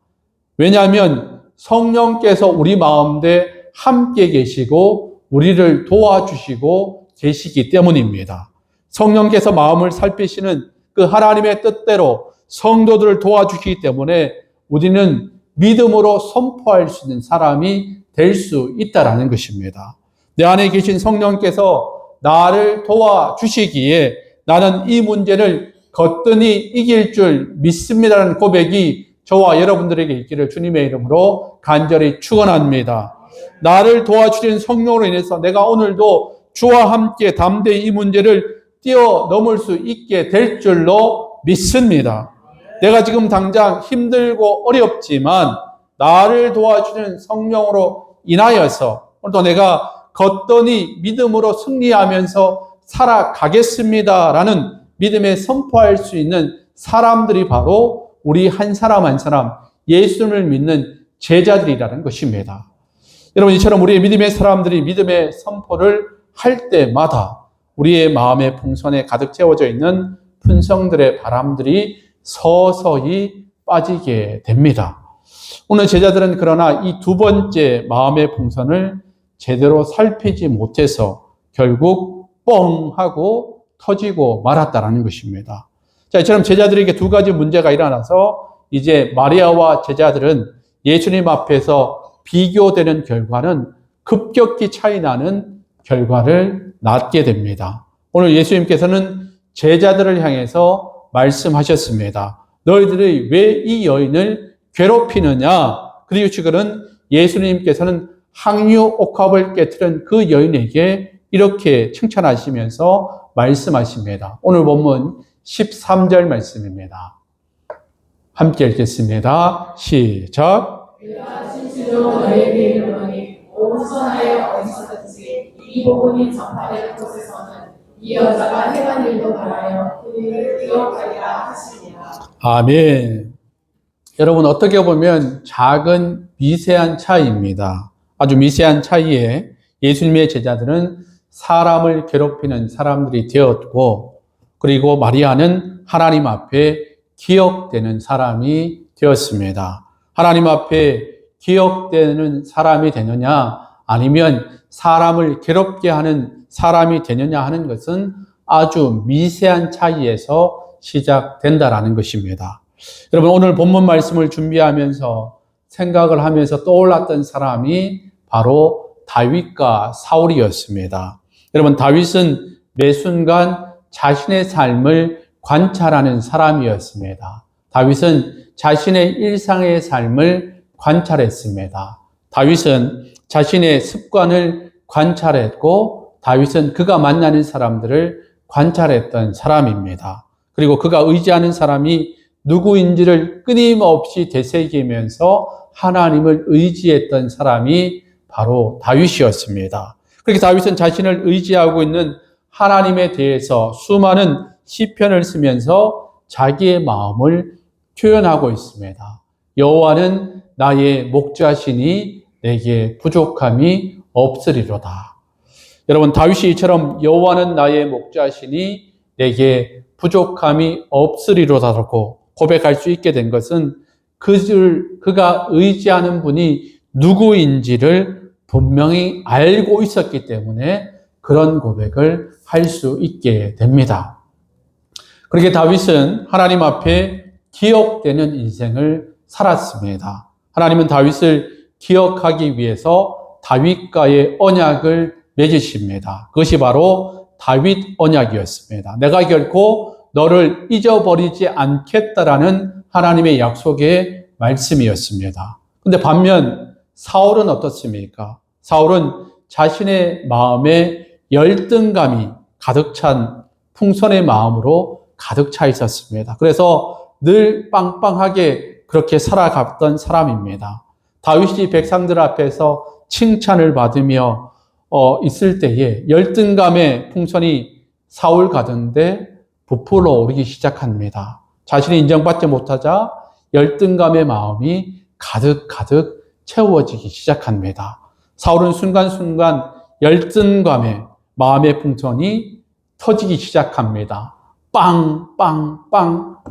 왜냐하면 성령께서 우리 마음에 함께 계시고 우리를 도와주시고 계시기 때문입니다. 성령께서 마음을 살피시는 그 하나님의 뜻대로 성도들을 도와주시기 때문에 우리는 믿음으로 선포할 수 있는 사람이 될 수 있다라는 것입니다. 내 안에 계신 성령께서 나를 도와주시기에 나는 이 문제를 거뜬히 이길 줄 믿습니다라는 고백이 저와 여러분들에게 있기를 주님의 이름으로 간절히 축원합니다. 나를 도와주신 성령으로 인해서 내가 오늘도 주와 함께 담대히 이 문제를 뛰어넘을 수 있게 될 줄로 믿습니다. 내가 지금 당장 힘들고 어렵지만 나를 도와주는 성령으로 인하여서 오늘도 내가 거뜬히 믿음으로 승리하면서 살아가겠습니다라는 믿음에 선포할 수 있는 사람들이 바로 우리 한 사람 한 사람 예수님을 믿는 제자들이라는 것입니다. 여러분, 이처럼 우리의 믿음의 사람들이 믿음의 선포를 할 때마다 우리의 마음의 풍선에 가득 채워져 있는 품성들의 바람들이 서서히 빠지게 됩니다. 오늘 제자들은 그러나 이 두 번째 마음의 풍선을 제대로 살피지 못해서 결국 뻥 하고 터지고 말았다라는 것입니다. 자, 이처럼 제자들에게 두 가지 문제가 일어나서 이제 마리아와 제자들은 예수님 앞에서 비교되는 결과는 급격히 차이 나는 결과를 낳게 됩니다. 오늘 예수님께서는 제자들을 향해서 말씀하셨습니다. 너희들이 왜 이 여인을 괴롭히느냐? 그리고 지금은 예수님께서는 항유 옥합을 깨뜨린 그 여인에게 이렇게 칭찬하시면서 말씀하십니다. 오늘 본문 13절 말씀입니다. 함께 읽겠습니다. 시작. 내가 진실로 너희에게 이르노니 오선하여 어디서든지 이 복음이 전파될 곳에서는 이 여자가 행한 일도 바라여 그를 기억하리라 하시니라. 아멘. 여러분, 어떻게 보면 작은 미세한 차이입니다. 아주 미세한 차이에 예수님의 제자들은 사람을 괴롭히는 사람들이 되었고, 그리고 마리아는 하나님 앞에 기억되는 사람이 되었습니다. 하나님 앞에 기억되는 사람이 되느냐, 아니면 사람을 괴롭게 하는 사람이 되느냐 하는 것은 아주 미세한 차이에서 시작된다라는 것입니다. 여러분, 오늘 본문 말씀을 준비하면서 생각을 하면서 떠올랐던 사람이 바로 다윗과 사울이었습니다. 여러분, 다윗은 매 순간 자신의 삶을 관찰하는 사람이었습니다. 다윗은 자신의 일상의 삶을 관찰했습니다. 다윗은 자신의 습관을 관찰했고, 다윗은 그가 만나는 사람들을 관찰했던 사람입니다. 그리고 그가 의지하는 사람이 누구인지를 끊임없이 되새기면서 하나님을 의지했던 사람이 바로 다윗이었습니다. 그렇게 다윗은 자신을 의지하고 있는 하나님에 대해서 수많은 시편을 쓰면서 자기의 마음을 표현하고 있습니다. 여호와는 나의 목자시니 내게 부족함이 없으리로다. 여러분, 다윗이 이처럼 여호와는 나의 목자시니 내게 부족함이 없으리로다라고 고백할 수 있게 된 것은 그가 의지하는 분이 누구인지를 분명히 알고 있었기 때문에 그런 고백을 할 수 있게 됩니다. 그렇게 다윗은 하나님 앞에 기억되는 인생을 살았습니다. 하나님은 다윗을 기억하기 위해서 다윗과의 언약을 맺으십니다. 그것이 바로 다윗 언약이었습니다. 내가 결코 너를 잊어버리지 않겠다라는 하나님의 약속의 말씀이었습니다. 근데 반면 사울은 어떻습니까? 사울은 자신의 마음에 열등감이 가득 찬 풍선의 마음으로 가득 차 있었습니다. 그래서 늘 빵빵하게 그렇게 살아갔던 사람입니다. 다윗이 백성들 앞에서 칭찬을 받으며 있을 때에 열등감의 풍선이 사울 가운데 부풀어 오르기 시작합니다. 자신이 인정받지 못하자 열등감의 마음이 가득 채워지기 시작합니다. 사울은 순간순간 열등감의 마음의 풍선이 터지기 시작합니다. 빵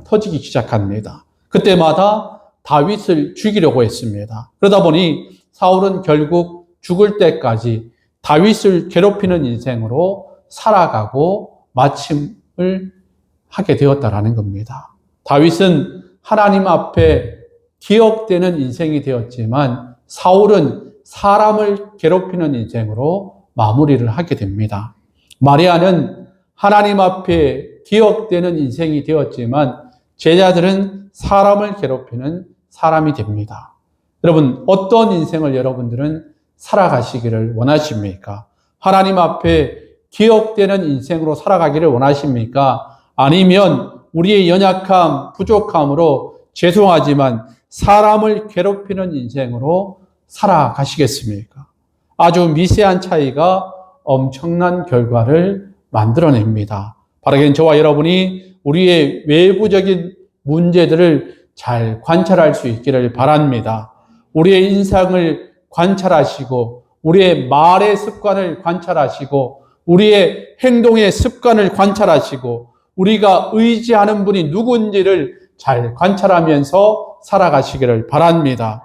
터지기 시작합니다. 그때마다 다윗을 죽이려고 했습니다. 그러다 보니 사울은 결국 죽을 때까지 다윗을 괴롭히는 인생으로 살아가고 마침을 하게 되었다라는 겁니다. 다윗은 하나님 앞에 기억되는 인생이 되었지만 사울은 사람을 괴롭히는 인생으로 마무리를 하게 됩니다. 마리아는 하나님 앞에 기억되는 인생이 되었지만 제자들은 사람을 괴롭히는 사람이 됩니다. 여러분, 어떤 인생을 여러분들은 살아가시기를 원하십니까? 하나님 앞에 기억되는 인생으로 살아가기를 원하십니까? 아니면 우리의 연약함, 부족함으로 죄송하지만 사람을 괴롭히는 인생으로 살아가시겠습니까? 아주 미세한 차이가 엄청난 결과를 만들어냅니다. 바라기는 저와 여러분이 우리의 외부적인 문제들을 잘 관찰할 수 있기를 바랍니다. 우리의 인상을 관찰하시고 우리의 말의 습관을 관찰하시고 우리의 행동의 습관을 관찰하시고 우리가 의지하는 분이 누군지를 잘 관찰하면서 살아가시기를 바랍니다.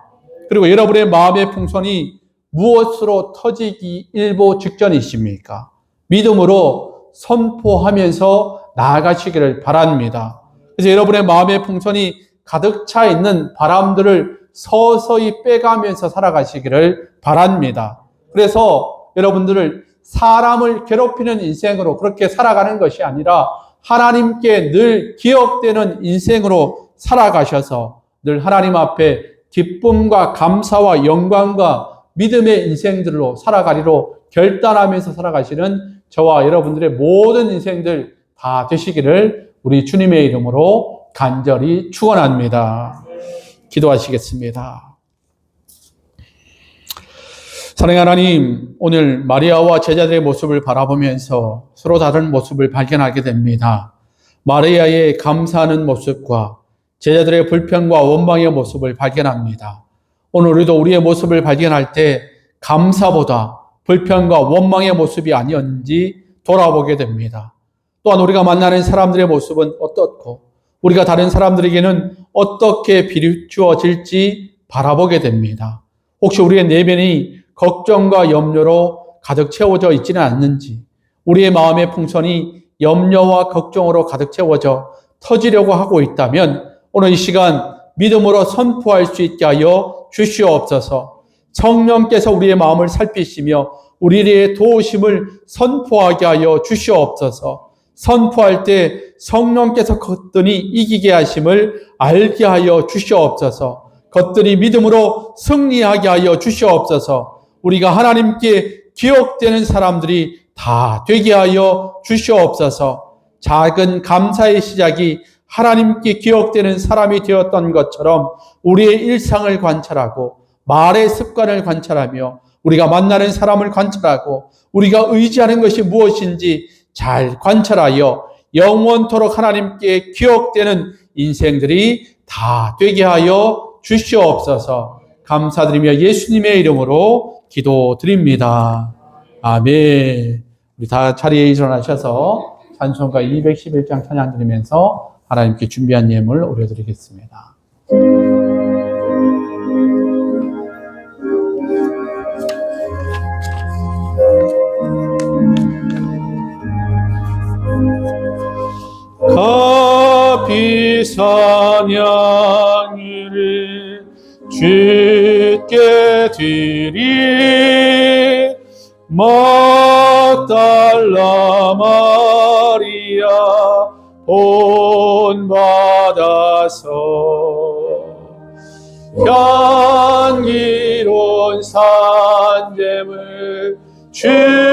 그리고 여러분의 마음의 풍선이 무엇으로 터지기 일보 직전이십니까? 믿음으로 선포하면서 나아가시기를 바랍니다. 그래서 여러분의 마음의 풍선이 가득 차 있는 바람들을 서서히 빼가면서 살아가시기를 바랍니다. 그래서 여러분들을 사람을 괴롭히는 인생으로 그렇게 살아가는 것이 아니라 하나님께 늘 기억되는 인생으로 살아가셔서 늘 하나님 앞에 기쁨과 감사와 영광과 믿음의 인생들로 살아가리로 결단하면서 살아가시는 저와 여러분들의 모든 인생들 다 되시기를 우리 주님의 이름으로 간절히 축원합니다. 기도하시겠습니다. 사랑하는 하나님, 오늘 마리아와 제자들의 모습을 바라보면서 서로 다른 모습을 발견하게 됩니다. 마리아의 감사하는 모습과 제자들의 불평과 원망의 모습을 발견합니다. 오늘 우리도 우리의 모습을 발견할 때 감사보다 불평과 원망의 모습이 아니었는지 돌아보게 됩니다. 또한 우리가 만나는 사람들의 모습은 어떻고 우리가 다른 사람들에게는 어떻게 비추어질지 바라보게 됩니다. 혹시 우리의 내면이 걱정과 염려로 가득 채워져 있지는 않는지, 우리의 마음의 풍선이 염려와 걱정으로 가득 채워져 터지려고 하고 있다면 오늘 이 시간 믿음으로 선포할 수 있게 하여 주시옵소서. 성령께서 우리의 마음을 살피시며 우리의 도우심을 선포하게 하여 주시옵소서. 선포할 때 성령께서 것들이 이기게 하심을 알게 하여 주시옵소서. 것들이 믿음으로 승리하게 하여 주시옵소서. 우리가 하나님께 기억되는 사람들이 다 되게 하여 주시옵소서. 작은 감사의 시작이 하나님께 기억되는 사람이 되었던 것처럼 우리의 일상을 관찰하고 말의 습관을 관찰하며 우리가 만나는 사람을 관찰하고 우리가 의지하는 것이 무엇인지 잘 관찰하여 영원토록 하나님께 기억되는 인생들이 다 되게 하여 주시옵소서. 감사드리며 예수님의 이름으로 기도드립니다. 아멘. 우리 다 자리에 일어나셔서 찬송가 211장 찬양 드리면서 하나님께 준비한 예물 올려드리겠습니다. 값비싼 양을 주께 드리 막달라 마리아 본받아서 향기로운 산재물 주님께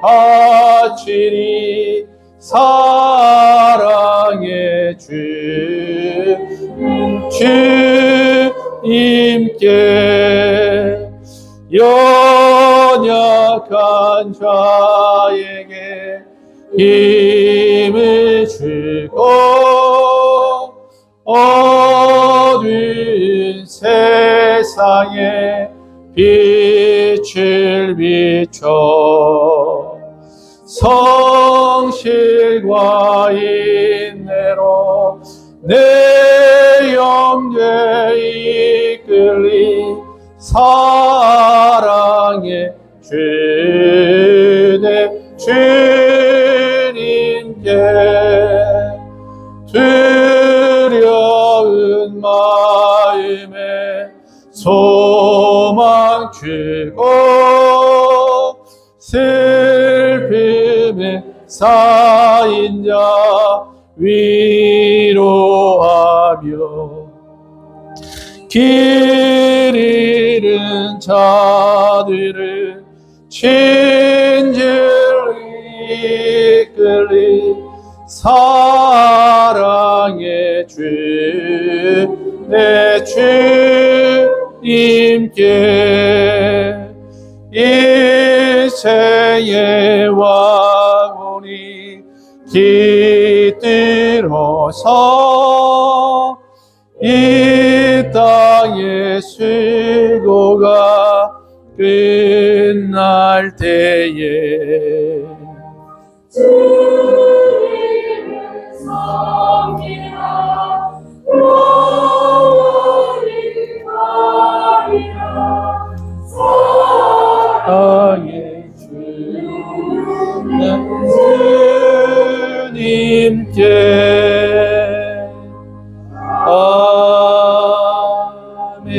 바치니 사랑의 주님께 연약한 자에게 힘을 주고 어두운 세상에 빛을 비춰 성실과 인내로 내 이끌리 사랑의 주내 주님께 두려운 마음에 소망 주고 슬픔에 쌓인 자 위로하며 길 잃은 자들을 진실히 이끌리 사랑의 주 내 주님께 인생의 왕원이 깃들어서 이 땅의 수고가 끝날 때에 주님을 섬기라 영원히 가리라 사랑의 주 주님께 아멘.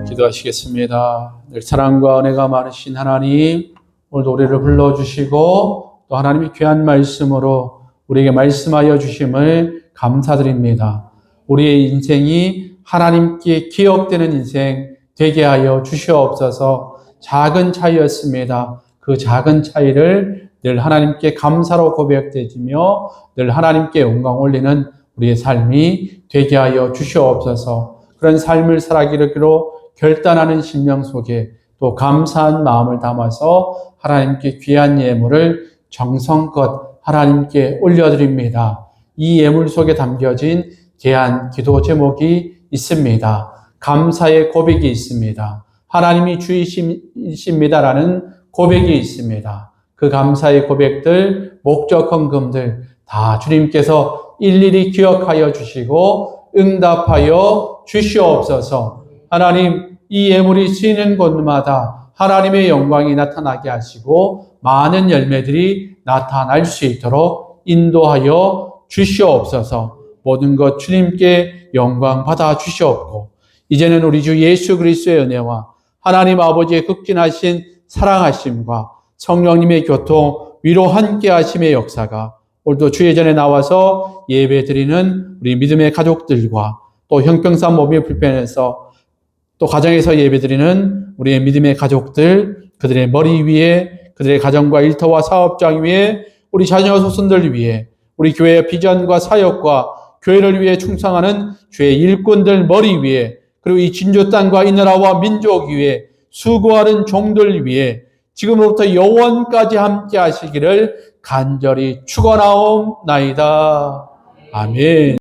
기도하시겠습니다. 늘 사랑과 은혜가 많으신 하나님, 오늘도 우리를 불러주시고 또 하나님이 귀한 말씀으로 우리에게 말씀하여 주심을 감사드립니다. 우리의 인생이 하나님께 기억되는 인생 되게 하여 주시옵소서. 작은 차이였습니다. 그 작은 차이를 늘 하나님께 감사로 고백되지며 늘 하나님께 영광 올리는 우리의 삶이 되게 하여 주시옵소서. 그런 삶을 살아가기로 결단하는 심령 속에 또 감사한 마음을 담아서 하나님께 귀한 예물을 정성껏 하나님께 올려드립니다. 이 예물 속에 담겨진 귀한 기도 제목이 있습니다. 감사의 고백이 있습니다. 하나님이 주이십니다라는 고백이 있습니다. 그 감사의 고백들, 목적 헌금들 다 주님께서 일일이 기억하여 주시고 응답하여 주시옵소서. 하나님, 이 예물이 쓰이는 곳마다 하나님의 영광이 나타나게 하시고 많은 열매들이 나타날 수 있도록 인도하여 주시옵소서. 모든 것 주님께 영광 받아 주시옵고 이제는 우리 주 예수 그리스도의 은혜와 하나님 아버지의 극진하신 사랑하심과 성령님의 교통, 위로 함께 하심의 역사가 오늘도 주의 전에 나와서 예배드리는 우리 믿음의 가족들과 또 형평상 몸이 불편해서 또 가정에서 예배드리는 우리의 믿음의 가족들, 그들의 머리 위에, 그들의 가정과 일터와 사업장 위에, 우리 자녀 소손들 위에, 우리 교회의 비전과 사역과 교회를 위해 충성하는 주의 일꾼들 머리 위에, 그리고 이 진주 땅과 이 나라와 민족 위에 수고하는 종들 위에 지금부터 영원까지 함께 하시기를 간절히 축원하옵나이다. 아멘.